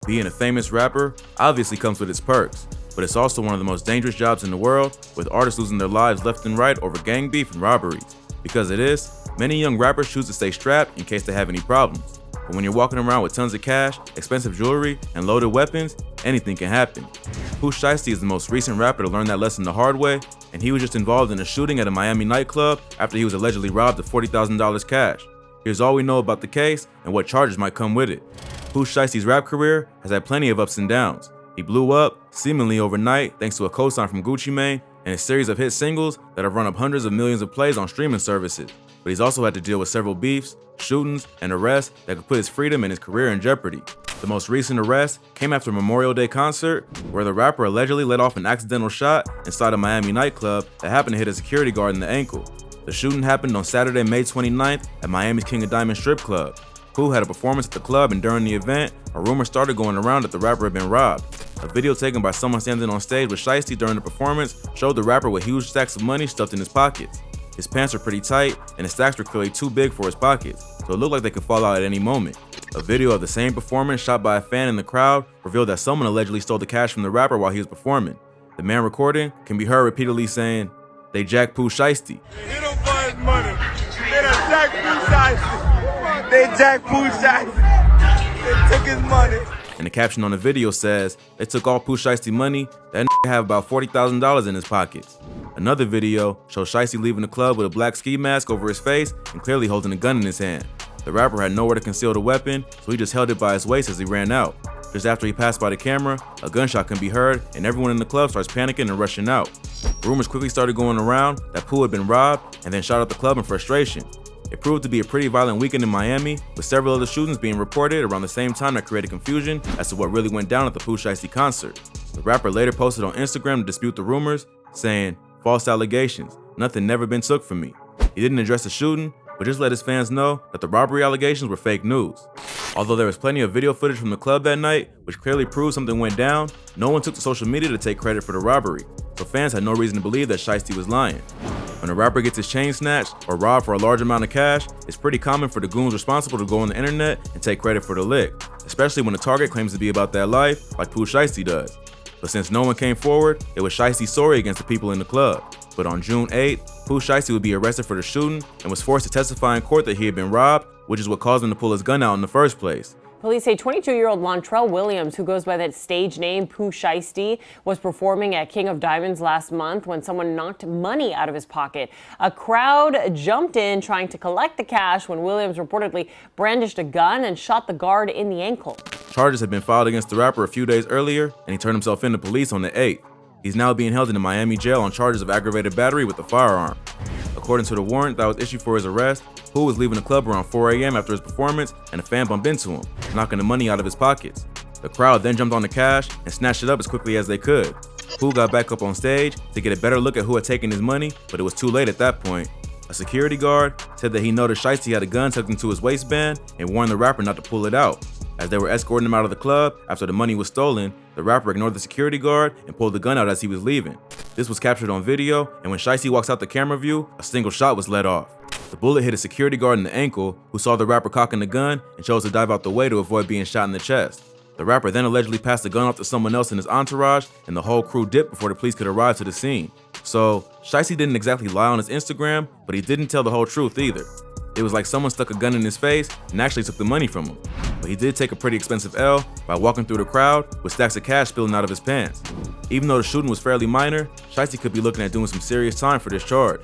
Being a famous rapper obviously comes with its perks, but it's also one of the most dangerous jobs in the world, with artists losing their lives left and right over gang beef and robberies. Because of this, many young rappers choose to stay strapped in case they have any problems. But when you're walking around with tons of cash, expensive jewelry, and loaded weapons, anything can happen. Pooh Shiesty is the most recent rapper to learn that lesson the hard way, and he was just involved in a shooting at a Miami nightclub after he was allegedly robbed of $40,000 cash. Here's all we know about the case and what charges might come with it. Pooh Shiesty's rap career has had plenty of ups and downs. He blew up, seemingly overnight, thanks to a co-sign from Gucci Mane and a series of hit singles that have run up hundreds of millions of plays on streaming services. But he's also had to deal with several beefs, shootings, and arrests that could put his freedom and his career in jeopardy. The most recent arrest came after a Memorial Day concert where the rapper allegedly let off an accidental shot inside a Miami nightclub that happened to hit a security guard in the ankle. The shooting happened on Saturday, May 29th at Miami's King of Diamonds strip club. Pooh had a performance at the club, and during the event, a rumor started going around that the rapper had been robbed. A video taken by someone standing on stage with Shiesty during the performance showed the rapper with huge stacks of money stuffed in his pockets. His pants were pretty tight, and the stacks were clearly too big for his pockets, so it looked like they could fall out at any moment. A video of the same performance shot by a fan in the crowd revealed that someone allegedly stole the cash from the rapper while he was performing. The man recording can be heard repeatedly saying, "They jacked Pooh Shiesty." They don't buy his money. They done jacked Pooh Shiesty. They jacked Pooh Shiesty. They took his money. And the caption on the video says, "They took all Pooh Shiesty money, that nigga have about $40,000 in his pockets." Another video shows Shiesty leaving the club with a black ski mask over his face and clearly holding a gun in his hand. The rapper had nowhere to conceal the weapon, so he just held it by his waist as he ran out. Just after he passed by the camera, a gunshot can be heard and everyone in the club starts panicking and rushing out. Rumors quickly started going around that Pooh had been robbed and then shot at the club in frustration. It proved to be a pretty violent weekend in Miami, with several other shootings being reported around the same time that created confusion as to what really went down at the Pooh Shiesty concert. The rapper later posted on Instagram to dispute the rumors, saying, "False allegations, nothing never been took from me." He didn't address the shooting, but just let his fans know that the robbery allegations were fake news. Although there was plenty of video footage from the club that night, which clearly proved something went down, no one took to social media to take credit for the robbery, so fans had no reason to believe that Shiesty was lying. When a rapper gets his chain snatched or robbed for a large amount of cash, it's pretty common for the goons responsible to go on the internet and take credit for the lick, especially when the target claims to be about that life, like Pooh Shiesty does. But since no one came forward, it was Shiesty's story against the people in the club. But on June 8th, Pooh Shiesty would be arrested for the shooting and was forced to testify in court that he had been robbed, which is what caused him to pull his gun out in the first place. Police say 22-year-old Montrell Williams, who goes by that stage name Pooh Shiesty, was performing at King of Diamonds last month when someone knocked money out of his pocket. A crowd jumped in trying to collect the cash when Williams reportedly brandished a gun and shot the guard in the ankle. Charges had been filed against the rapper a few days earlier, and he turned himself in to police on the 8th. He's now being held in a Miami jail on charges of aggravated battery with a firearm. According to the warrant that was issued for his arrest, Pooh was leaving the club around 4 a.m. after his performance, and a fan bumped into him, knocking the money out of his pockets. The crowd then jumped on the cash and snatched it up as quickly as they could. Pooh got back up on stage to get a better look at who had taken his money, but it was too late at that point. A security guard said that he noticed Shiesty had a gun tucked into his waistband and warned the rapper not to pull it out. As they were escorting him out of the club after the money was stolen, the rapper ignored the security guard and pulled the gun out as he was leaving. This was captured on video, and when Shiesty walks out the camera view, a single shot was let off. The bullet hit a security guard in the ankle, who saw the rapper cocking the gun and chose to dive out the way to avoid being shot in the chest. The rapper then allegedly passed the gun off to someone else in his entourage, and the whole crew dipped before the police could arrive to the scene. So, Shiesty didn't exactly lie on his Instagram, but he didn't tell the whole truth either. It was like someone stuck a gun in his face and actually took the money from him. But he did take a pretty expensive L by walking through the crowd with stacks of cash spilling out of his pants. Even though the shooting was fairly minor, Shiesty could be looking at doing some serious time for this charge.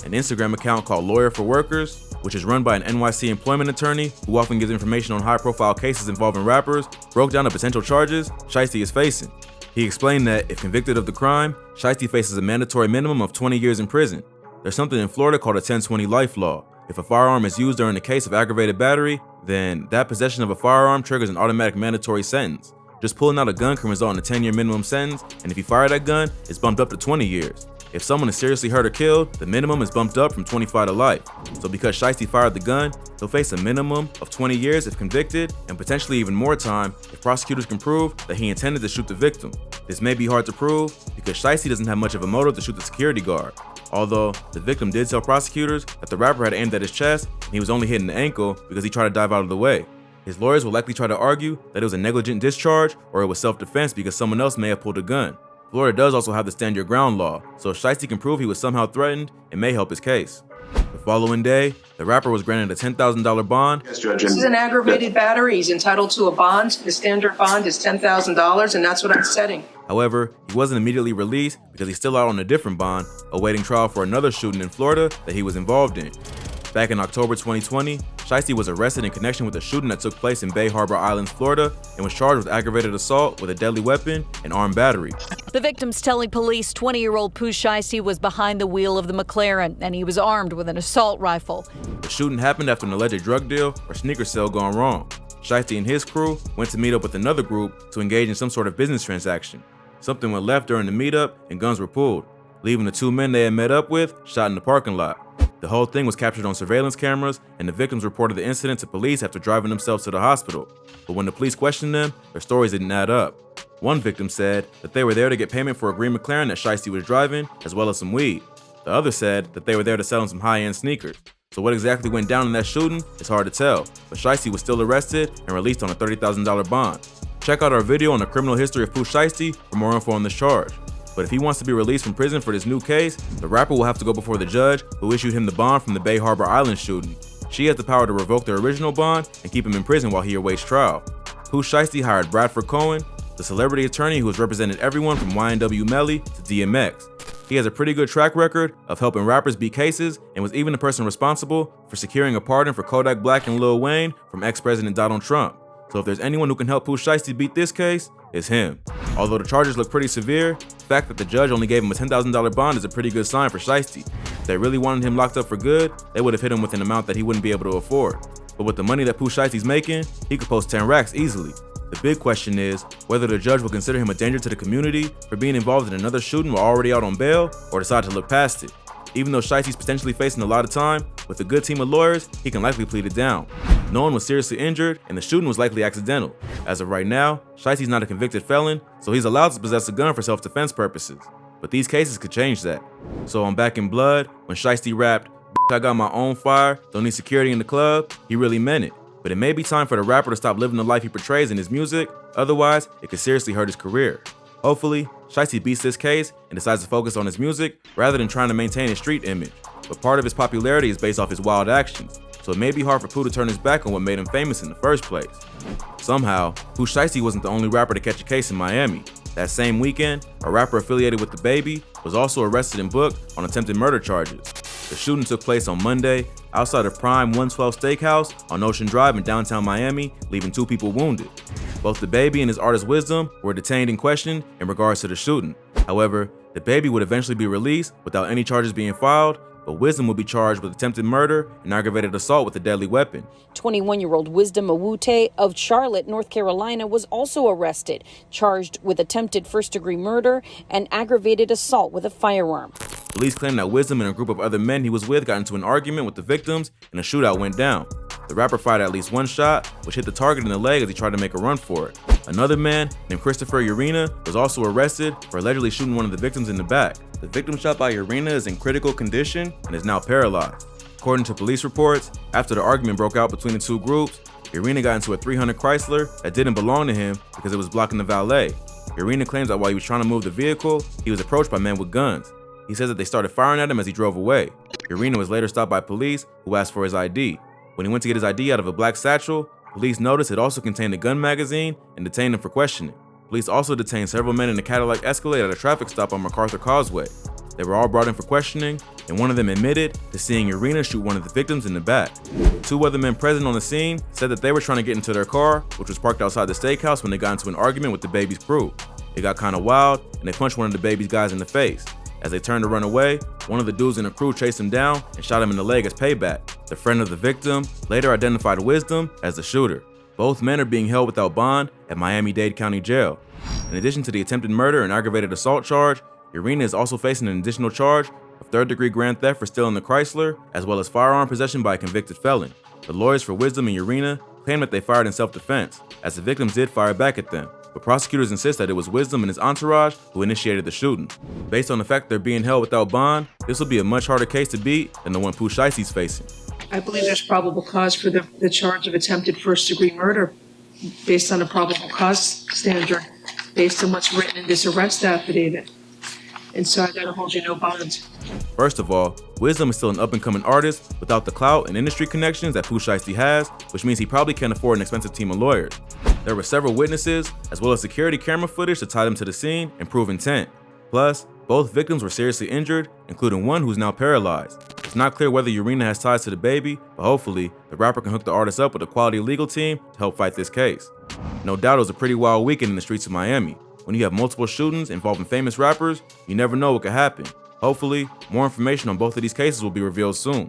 An Instagram account called Lawyer for Workers, which is run by an NYC employment attorney who often gives information on high-profile cases involving rappers, broke down the potential charges Shiesty is facing. He explained that if convicted of the crime, Shiesty faces a mandatory minimum of 20 years in prison. There's something in Florida called a 10-20 life law. If a firearm is used during the case of aggravated battery, then that possession of a firearm triggers an automatic mandatory sentence. Just pulling out a gun can result in a 10-year minimum sentence, and if you fire that gun, it's bumped up to 20 years. If someone is seriously hurt or killed, the minimum is bumped up from 25 to life. So because Shiesty fired the gun, he'll face a minimum of 20 years if convicted, and potentially even more time if prosecutors can prove that he intended to shoot the victim. This may be hard to prove because Shiesty doesn't have much of a motive to shoot the security guard. Although, the victim did tell prosecutors that the rapper had aimed at his chest and he was only hitting the ankle because he tried to dive out of the way. His lawyers will likely try to argue that it was a negligent discharge or it was self-defense because someone else may have pulled a gun. Florida does also have the stand your ground law, so if Shiesty can prove he was somehow threatened, it may help his case. The following day, the rapper was granted a $10,000 bond. Yes, Judge. This is an aggravated battery. He's entitled to a bond. The standard bond is $10,000, and that's what I'm setting. However, he wasn't immediately released because he's still out on a different bond, awaiting trial for another shooting in Florida that he was involved in. Back in October 2020, Shiesty was arrested in connection with a shooting that took place in Bay Harbor Islands, Florida, and was charged with aggravated assault with a deadly weapon and armed battery. The victims telling police 20-year-old Pooh Shiesty was behind the wheel of the McLaren, and he was armed with an assault rifle. The shooting happened after an alleged drug deal or sneaker sale gone wrong. Shiesty and his crew went to meet up with another group to engage in some sort of business transaction. Something went left during the meetup and guns were pulled, leaving the two men they had met up with shot in the parking lot. The whole thing was captured on surveillance cameras, and the victims reported the incident to police after driving themselves to the hospital. But when the police questioned them, their stories didn't add up. One victim said that they were there to get payment for a green McLaren that Shiesty was driving, as well as some weed. The other said that they were there to sell him some high-end sneakers. So what exactly went down in that shooting is hard to tell, but Shiesty was still arrested and released on a $30,000 bond. Check out our video on the criminal history of Pooh Shiesty for more info on this charge. But if he wants to be released from prison for this new case, the rapper will have to go before the judge who issued him the bond from the Bay Harbor Islands shooting. She has the power to revoke the original bond and keep him in prison while he awaits trial. Pooh Shiesty hired Bradford Cohen, the celebrity attorney who has represented everyone from YNW Melly to DMX. He has a pretty good track record of helping rappers beat cases and was even the person responsible for securing a pardon for Kodak Black and Lil Wayne from ex-President Donald Trump. So if there's anyone who can help Pooh Shiesty beat this case, it's him. Although the charges look pretty severe, the fact that the judge only gave him a $10,000 bond is a pretty good sign for Shiesty. If they really wanted him locked up for good, they would have hit him with an amount that he wouldn't be able to afford. But with the money that Pooh Shiesty's making, he could post 10 racks easily. The big question is whether the judge will consider him a danger to the community for being involved in another shooting while already out on bail, or decide to look past it. Even though Shiesty's potentially facing a lot of time, with a good team of lawyers, he can likely plead it down. No one was seriously injured, and the shooting was likely accidental. As of right now, Shiesty's not a convicted felon, so he's allowed to possess a gun for self-defense purposes. But these cases could change that. So on Back in Blood, when Shiesty rapped, "I got my own fire, don't need security in the club," he really meant it. But it may be time for the rapper to stop living the life he portrays in his music, otherwise it could seriously hurt his career. Hopefully, Shiesty beats this case and decides to focus on his music rather than trying to maintain his street image. But part of his popularity is based off his wild actions, so it may be hard for Pooh to turn his back on what made him famous in the first place. Somehow, Pooh Shiesty wasn't the only rapper to catch a case in Miami. That same weekend, a rapper affiliated with the Baby was also arrested and booked on attempted murder charges. The shooting took place on Monday outside of Prime 112 Steakhouse on Ocean Drive in downtown Miami, leaving 2 people wounded. Both the Baby and his artist Wisdom were detained and questioned in regards to the shooting. However, the Baby would eventually be released without any charges being filed, but Wisdom will be charged with attempted murder and aggravated assault with a deadly weapon. 21-year-old Wisdom Awute of Charlotte, North Carolina, was also arrested, charged with attempted first-degree murder and aggravated assault with a firearm. Police claim that Wisdom and a group of other men he was with got into an argument with the victims and a shootout went down. The rapper fired at least one shot, which hit the target in the leg as he tried to make a run for it. Another man, named Christopher Urena, was also arrested for allegedly shooting one of the victims in the back. The victim shot by Urena is in critical condition and is now paralyzed. According to police reports, after the argument broke out between the two groups, Urena got into a 300 Chrysler that didn't belong to him because it was blocking the valet. Urena claims that while he was trying to move the vehicle, he was approached by men with guns. He says that they started firing at him as he drove away. Urena was later stopped by police, who asked for his ID. When he went to get his ID out of a black satchel, police noticed it also contained a gun magazine and detained him for questioning. Police also detained several men in a Cadillac Escalade at a traffic stop on MacArthur Causeway. They were all brought in for questioning, and one of them admitted to seeing Urena shoot one of the victims in the back. 2 other men present on the scene said that they were trying to get into their car, which was parked outside the steakhouse, when they got into an argument with the Baby's crew. It got kinda wild, and they punched one of the Baby's guys in the face. As they turned to run away, one of the dudes in the crew chased him down and shot him in the leg as payback. The friend of the victim later identified Wisdom as the shooter. Both men are being held without bond at Miami-Dade County Jail. In addition to the attempted murder and aggravated assault charge, Urena is also facing an additional charge of third-degree grand theft for stealing the Chrysler, as well as firearm possession by a convicted felon. The lawyers for Wisdom and Urena claim that they fired in self-defense, as the victims did fire back at them, but prosecutors insist that it was Wisdom and his entourage who initiated the shooting. Based on the fact they're being held without bond, this will be a much harder case to beat than the one Pooh Shiesty's facing. I believe there's probable cause for the charge of attempted first-degree murder based on a probable cause standard, based on what's written in this arrest affidavit. And so I gotta hold you no bond. First of all, Wisdom is still an up-and-coming artist without the clout and industry connections that Pooh Shiesty has, which means he probably can't afford an expensive team of lawyers. There were several witnesses, as well as security camera footage to tie them to the scene and prove intent. Plus, both victims were seriously injured, including one who's now paralyzed. It's not clear whether Urena has ties to the baby, but hopefully, the rapper can hook the artist up with a quality legal team to help fight this case. No doubt it was a pretty wild weekend in the streets of Miami. When you have multiple shootings involving famous rappers, you never know what could happen. Hopefully, more information on both of these cases will be revealed soon.